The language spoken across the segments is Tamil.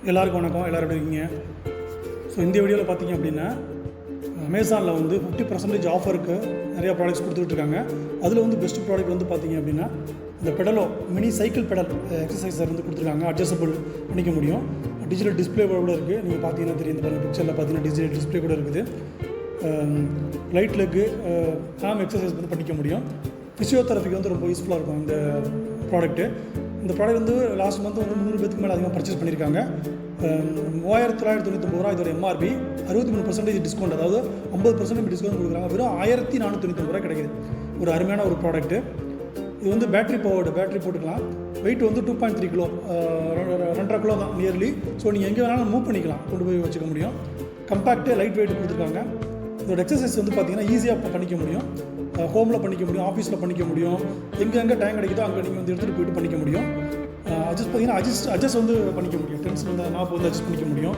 எல்லாருக்கும் வணக்கம். எல்லோரும் எப்படி இருக்கீங்க? ஸோ இந்த வீடியோவில் பார்த்தீங்க அப்படின்னா அமேசானில் வந்து 50% ஆஃபருக்கு நிறையா ப்ராடக்ட்ஸ் கொடுத்துட்ருக்காங்க. அதில் வந்து பெஸ்ட் ப்ராடக்ட் வந்து பார்த்தீங்க அப்படின்னா இந்த பெடலோ மினி சைக்கிள் பெடல் எக்ஸசைசர் வந்து கொடுத்துருக்காங்க. அட்ஜஸ்டபிள் பண்ணிக்க முடியும். டிஜிட்டல் டிஸ்பிளே கூட இருக்குது. நீங்கள் பார்த்தீங்கன்னா தெரியும், இந்த பிக்சரில் பார்த்தீங்கன்னா டிஜிட்டல் டிஸ்பிளே கூட இருக்குது. லைட் லெக்கு ஆம் எக்ஸசைஸ் வந்து பண்ணிக்க முடியும். ஃபிசியோதெரபிக்கு வந்து ரொம்ப யூஸ்ஃபுல்லாக இருக்கும் இந்த ப்ராடக்ட்டு. இந்த ப்ராடக்ட் வந்து லாஸ்ட் மந்த் வந்து 300 பேருக்கு மேலே அதிகமாக பர்ச்சேஸ் பண்ணியிருக்காங்க. 3999 ரூபா இதோட எம்ஆர்பி. 63% டிஸ்கவுண்ட், அதாவது 50% டிஸ்கவுண்ட் கொடுக்குறாங்க. வெறும் 1499 கிடைக்குது. ஒரு அருமையான ஒரு ப்ராடக்ட்டு. இது வந்து பேட்டரி போட்டுக்கலாம். வெயிட் வந்து 2.3 கிலோ, 2.5 கிலோ தான் நியர்லி. ஸோ நீங்கள் எங்கே வேணாலும் மூவ் பண்ணிக்கலாம், கொண்டு போய் வச்சுக்க முடியும். கம்பேக்ட்டு லைட் வெயிட் கொடுத்துருக்காங்க. இதோட எக்ஸசைஸ் வந்து பார்த்தீங்கன்னா ஈஸியாக பண்ணிக்க முடியும். ஹோமில் பண்ணிக்க முடியும், ஆஃபீஸில் பண்ணிக்க முடியும். எங்கே டைம் கிடைக்குதோ அங்கே நீங்கள் வந்து எடுத்துகிட்டு போய்ட்டு பண்ணிக்க முடியும். அட்ஜஸ்ட் வந்து பண்ணிக்க முடியும். டென்ஷன் வந்து நாப் வந்து அட்ஜஸ்ட் பண்ணிக்க முடியும்.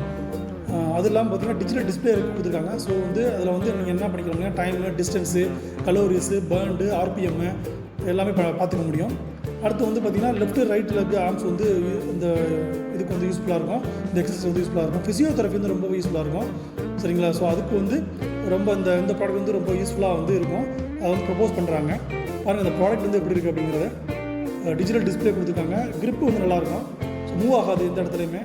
அது இல்லாமல் பார்த்தீங்கன்னா டிஜிட்டல் டிஸ்பிளே கொடுத்துருக்காங்க. ஸோ வந்து அதில் வந்து நீங்கள் என்ன பண்ணிக்கலாம், டைமு, டிஸ்டன்ஸு, கலோரிஸு, பர்ன்டு, ஆர்பிஎம்மு எல்லாமே பார்த்துக்க முடியும். அடுத்து வந்து பார்த்திங்கன்னா லெஃப்ட் ரைட் லெக் ஆர்ம்ஸ் வந்து இந்த இதுக்கு வந்து யூஸ்ஃபுல்லாக இருக்கும். இந்த எக்ஸசைஸ் வந்து யூஸ்ஃபுல்லாக இருக்கும். ஃபிசியோதெரபி வந்து ரொம்ப யூஸ்ஃபுல்லாக இருக்கும். சரிங்களா? ஸோ அதுக்கு வந்து ரொம்ப இந்த ப்ராடக்ட் வந்து ரொம்ப யூஸ்ஃபுல்லாக வந்து இருக்கும். அதை வந்து ப்ரப்போஸ் பண்ணுறாங்க. பாருங்கள் இந்த ப்ராடக்ட் வந்து எப்படி இருக்குது அப்படிங்கிறத. டிஜிட்டல் டிஸ்பிளே கொடுத்துருக்காங்க. கிரிப்பு வந்து நல்லாயிருக்கும். ஸோ மூவ் ஆகாது எந்த இடத்துலையுமே.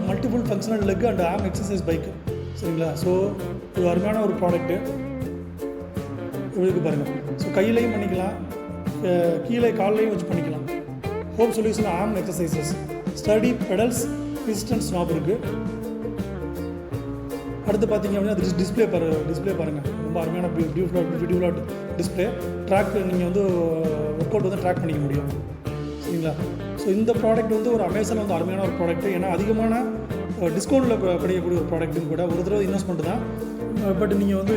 Multiple functional leg and arm exercise bike. சரிங்களா? ஸோ இது அருமையான ஒரு ப்ராடக்ட்டு. இப்படி பாருங்கள். ஸோ கையிலையும் பண்ணிக்கலாம், கீழே காலையும் வச்சு பண்ணிக்கலாம். Home solution arm exercises, study pedals, pistons knob இருக்குது. அடுத்து பார்த்தீங்க அப்படின்னா டிஸ்பிளே பாருங்கள். ரொம்ப அருமையான பியூட்டிஃபுல்லாக டிஸ்பிளே. ட்ராக் நீங்கள் வந்து ஒர்க் அவுட் வந்து ட்ராக் பண்ணிக்க முடியும். சரிங்களா? ஸோ இந்த ப்ராடக்ட் வந்து ஒரு அமேசானில் வந்து அருமையான ஒரு ப்ராடக்ட்டு. ஏன்னா அதிகமான டிஸ்கவுண்ட்டில் கிடைக்கக்கூடிய ஒரு ப்ராடக்ட்டும் கூட. ஒரு தடவை இன்வெஸ்ட்மெண்ட் தான், பட் நீங்கள் வந்து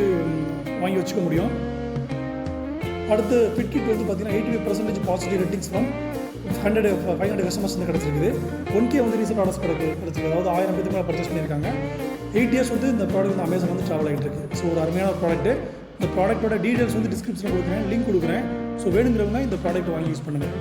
வாங்கி வச்சுக்க முடியும். அடுத்து ஃபிட்கிட் வந்து பார்த்தீங்கன்னா 85% பாசிட்டிவ் ரேட்டிங்ஸ் ஃப்ரம் 500 கஸ்டமர்ஸ் வந்து கிடச்சிருக்குது. 1K வந்து ரீசெண்ட் ஆர்டர்ஸ் கிடச்சிருக்கு. அதாவது 1000 பேருக்கு மேலே பர்ச்சேஸ் பண்ணியிருக்காங்க. 8 இயர்ஸ் வந்து இந்த ப்ராடக்ட் வந்து அமேசான் வந்து ட்ராவல் ஆகிட்டு இருக்குது. ஸோ ஒரு அருமையான ஒரு ப்ராடக்ட்டு. இந்த ப்ராடக்ட்டோட டீட்டெயில்ஸ் வந்து டிஸ்கிரிப்ஷனில் கொடுக்குறேன், லிங்க் கொடுக்குறேன். ஸோ வேணுங்கிறவங்க இந்த ப்ராடக்ட் வாங்கி யூஸ் பண்ணுங்கள்.